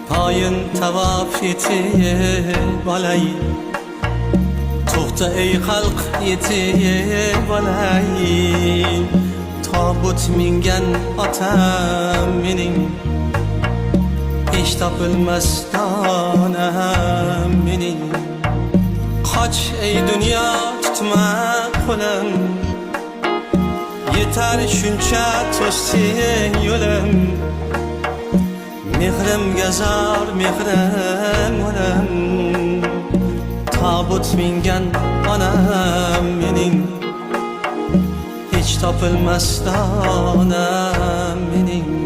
Ayın tavaf etib olay, to'xta ey xalq yetib olay. Tobut mingan otam mening, hech topilmas donam mening. Qoch ey dunyo tutma qo'lim, yetar shuncha to'sding yo'lim. Mehrimga zor mehrim o'lim, tobut mingan onam mening, hech topilmas donam mening.